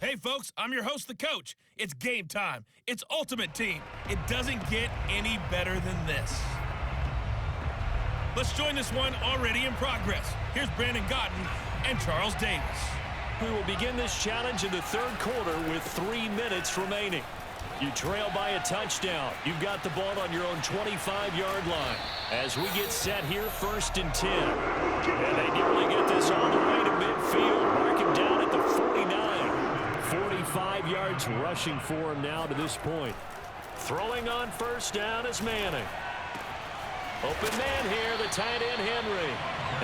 Hey folks, I'm your host, the coach. It's game time. It's Ultimate Team. It doesn't get any better than this. Let's join this one already in progress. Here's Brandon Gotten and Charles Davis. We will begin this challenge in the third quarter with 3 minutes remaining. You trail by a touchdown. You've got the ball on your own 25-yard line. As we get set here, 1st and 10. And they nearly get this all the way to midfield. Mark him down at the 49. 45 yards rushing for him now to this point. Throwing on 1st down is Manning. Open man here, the tight end Henry.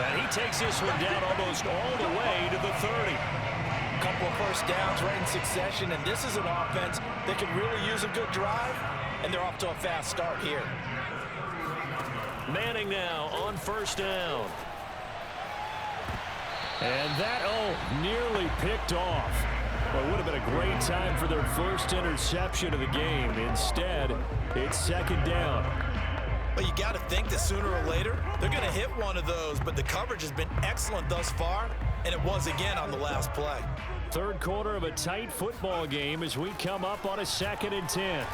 And he takes this one down almost all the way to the 30. A couple of 1st downs right in succession, and this is an offense that can really use a good drive, and they're off to a fast start here. Manning now on 1st down. And that, nearly picked off. Well, it would have been a great time for their first interception of the game. Instead, it's 2nd down. Well, you got to think that sooner or later, they're going to hit one of those, but the coverage has been excellent thus far, and it was again on the last play. Third quarter of a tight football game as we come up on a 2nd and 10.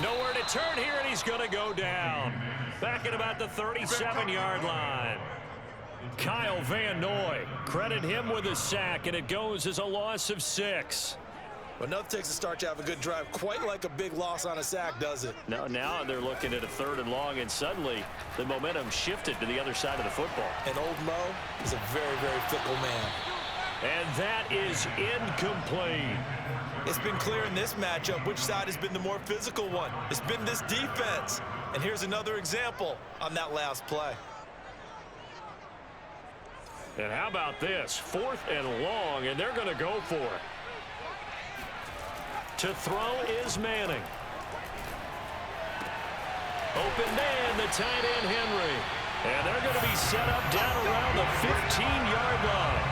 Nowhere to turn here, and he's going to go down. Back at about the 37-yard line. Kyle Van Noy, credit him with a sack, and it goes as a loss of 6. Well, nothing takes a start to have a good drive quite like a big loss on a sack, does it? No, now they're looking at a 3rd and long, and suddenly the momentum shifted to the other side of the football. And old Mo is a very, very fickle man. And that is incomplete. It's been clear in this matchup which side has been the more physical one. It's been this defense. And here's another example on that last play. And how about this? 4th and long, and they're going to go for it. To throw is Manning. Open man, the tight end Henry. And they're going to be set up down around the 15-yard line.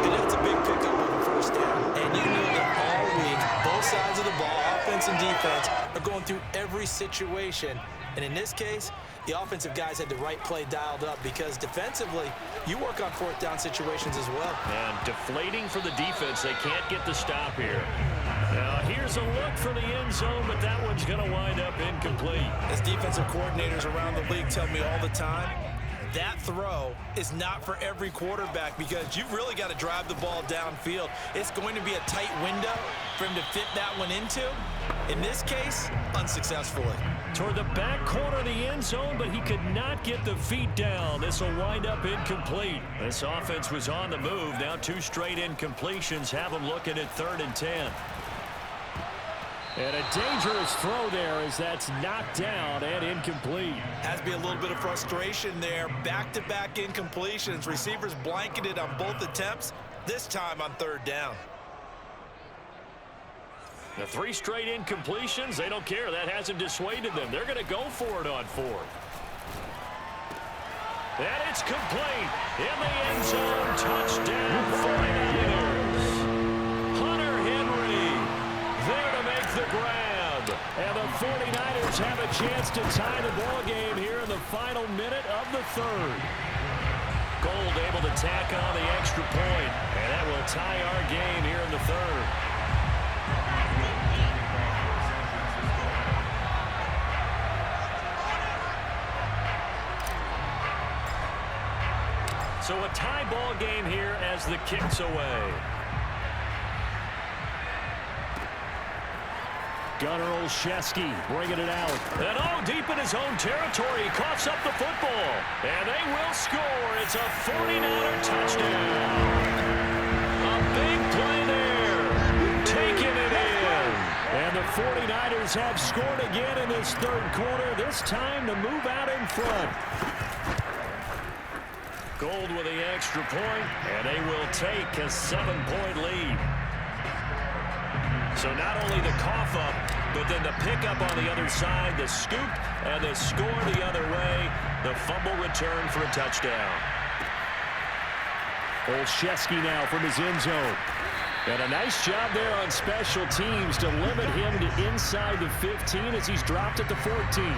And that's a big pickup of a 1st down. And you know that all week, both sides of the ball, offense and defense, are going through every situation. And in this case, the offensive guys had the right play dialed up because defensively, you work on 4th down situations as well. And deflating for the defense. They can't get the stop here. Now, here's a look for the end zone, but that one's going to wind up incomplete. As defensive coordinators around the league tell me all the time, that throw is not for every quarterback because you've really got to drive the ball downfield. It's going to be a tight window for him to fit that one into. In this case, unsuccessfully. Toward the back corner of the end zone, but he could not get the feet down. This will wind up incomplete. This offense was on the move. Now 2 straight incompletions have them looking at 3rd and 10. And a dangerous throw there as that's knocked down and incomplete. Has to be a little bit of frustration there. Back-to-back incompletions. Receivers blanketed on both attempts, this time on 3rd down. The 3 straight incompletions, they don't care. That hasn't dissuaded them. They're going to go for it on 4th. And it's complete. In the end zone, touchdown 49ers. Hunter Henry there to make the grab. And the 49ers have a chance to tie the ball game here in the final minute of the 3rd. Gold able to tack on the extra point. And that will tie our game here in the 3rd. So a tie ball game here as the kick's away. Gunnar Olszewski bringing it out. And deep in his own territory, he coughs up the football. And they will score. It's a 49er touchdown. A big play there. Taking it in. And the 49ers have scored again in this 3rd quarter. This time to move out in front. Gold with the extra point, and they will take a 7-point lead. So not only the cough up, but then the pickup on the other side, the scoop, and the score the other way. The fumble return for a touchdown. Olszewski now from his end zone. And a nice job there on special teams to limit him to inside the 15 as he's dropped at the 14.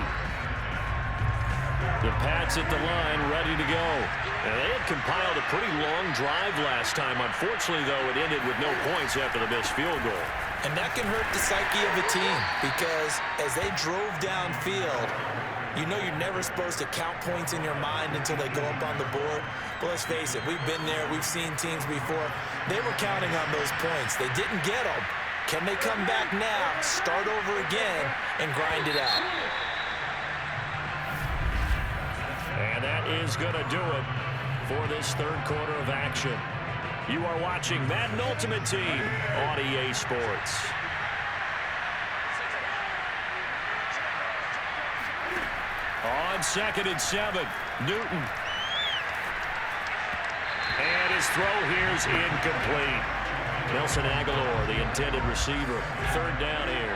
The Pats at the line, ready to go. And they had compiled a pretty long drive last time. Unfortunately, though, it ended with no points after the missed field goal. And that can hurt the psyche of a team because as they drove downfield, you know you're never supposed to count points in your mind until they go up on the board. But let's face it, we've been there. We've seen teams before. They were counting on those points. They didn't get them. Can they come back now, start over again, and grind it out? And that is going to do it for this third quarter of action. You are watching Madden Ultimate Team on EA Sports. On 2nd and 7, Newton. And his throw here is incomplete. Nelson Aguilar, the intended receiver. Third down here.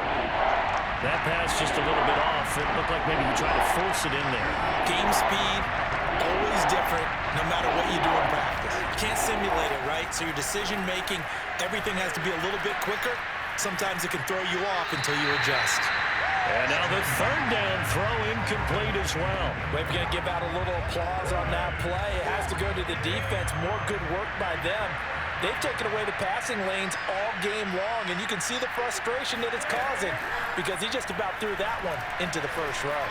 That pass just a little bit off. It looked like maybe he tried to force it in there. Game speed, always different, no matter what you do in practice. You can't simulate it, right? So your decision-making, everything has to be a little bit quicker. Sometimes it can throw you off until you adjust. And now the third down throw incomplete as well. We're going to give out a little applause on that play. It has to go to the defense. More good work by them. They've taken away the passing lanes all game long, and you can see the frustration that it's causing because he just about threw that one into the first row.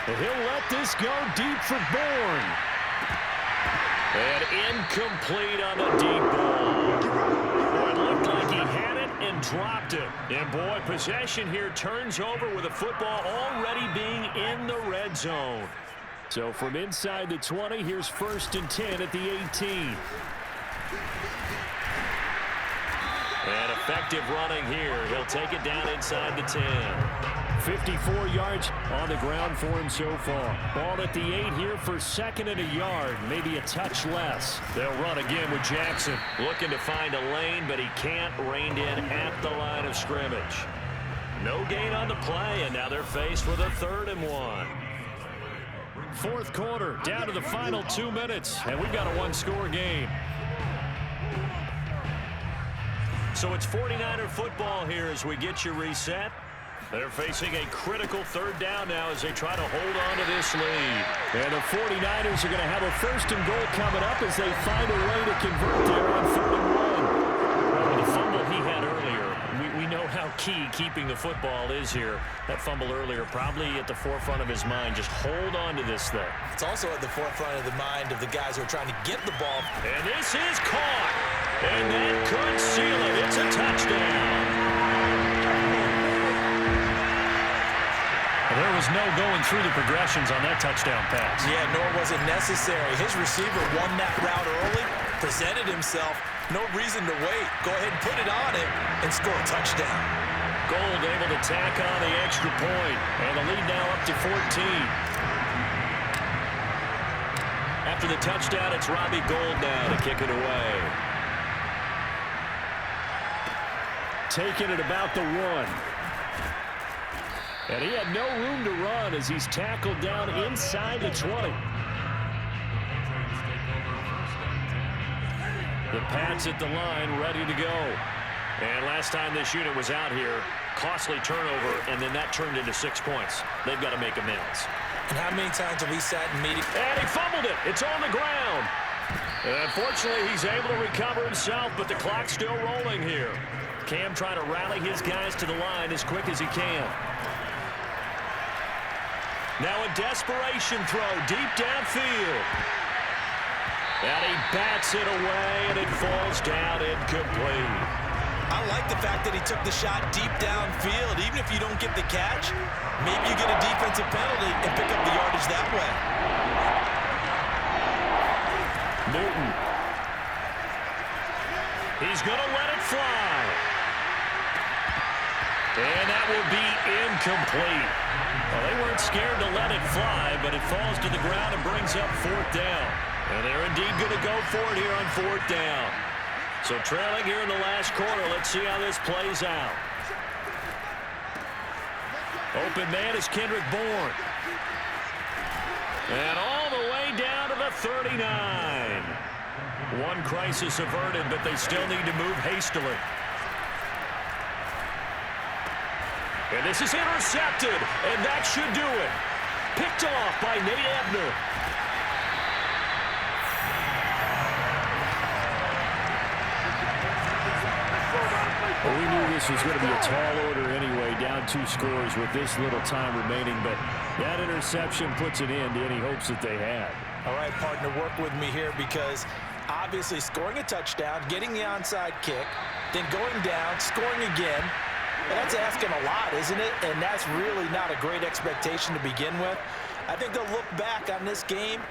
Well, he'll let this go deep for Bourne. And incomplete on the deep ball. Boy, it looked like he had it and dropped it. And, boy, possession here turns over with the football already being in the red zone. So from inside the 20, here's 1st and 10 at the 18. And effective running here. He'll take it down inside the 10. 54 yards on the ground for him so far. Ball at the 8 here for 2nd and a yard. Maybe a touch less. They'll run again with Jackson. Looking to find a lane, but he can't. Reined in at the line of scrimmage. No gain on the play, and now they're faced with a 3rd and 1. Fourth quarter, down to the final 2 minutes, and we've got a one-score game. So it's 49er football here as we get you reset. They're facing a critical 3rd down now as they try to hold on to this lead. And the 49ers are going to have a 1st and goal coming up as they find a way to convert there on 3rd and 1. Well, the fumble he had earlier, we know how key keeping the football is here. That fumble earlier probably at the forefront of his mind. Just hold on to this thing. It's also at the forefront of the mind of the guys who are trying to get the ball. And this is caught. And that could seal it. It's a touchdown. There was no going through the progressions on that touchdown pass. Yeah, nor was it necessary. His receiver won that route early, presented himself. No reason to wait. Go ahead and put it on him and score a touchdown. Gold able to tack on the extra point. And the lead now up to 14. After the touchdown, it's Robbie Gould now to kick it away. Taking it about the 1. And he had no room to run as he's tackled down inside the 20. The Pats at the line, ready to go. And last time this unit was out here, costly turnover, and then that turned into 6 points. They've got to make amends. And how many times have we sat in meetings? And he fumbled it. It's on the ground. And unfortunately, he's able to recover himself, but the clock's still rolling here. Cam trying to rally his guys to the line as quick as he can. Now a desperation throw deep downfield. And he bats it away, and it falls down incomplete. I like the fact that he took the shot deep downfield. Even if you don't get the catch, maybe you get a defensive penalty and pick up the yardage that way. Newton. He's going to let it fly. And that will be incomplete. Well, they weren't scared to let it fly, but it falls to the ground and brings up 4th down. And they're indeed going to go for it here on 4th down. So trailing here in the last quarter, let's see how this plays out. Open man is Kendrick Bourne. And all the way down to the 39. One crisis averted, but they still need to move hastily. And this is intercepted, and that should do it. Picked off by Nate Ebner. this was going to be a tall order anyway, down 2 scores with this little time remaining, but that interception puts an end to any hopes that they had. All right, partner, work with me here because obviously scoring a touchdown, getting the onside kick, then going down, scoring again, well, that's asking a lot, isn't it? And that's really not a great expectation to begin with. I think they'll look back on this game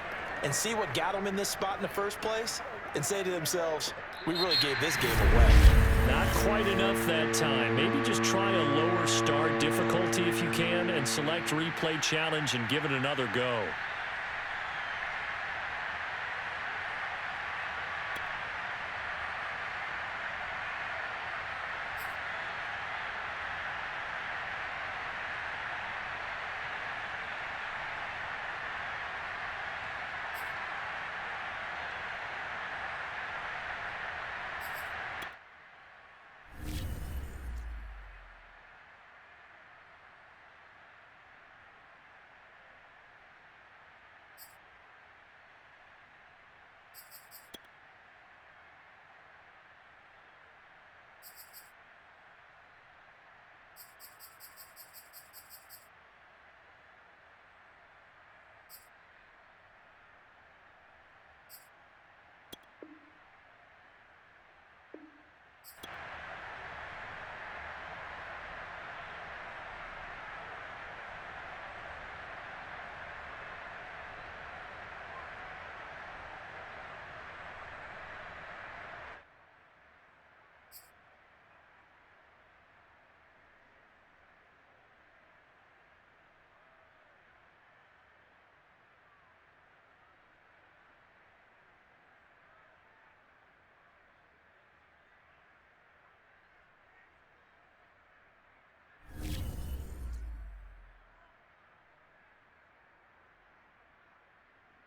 and see what got them in this spot in the first place and say to themselves, we really gave this game away. Not quite enough that time. Maybe just try a lower start difficulty if you can and select replay challenge and give it another go.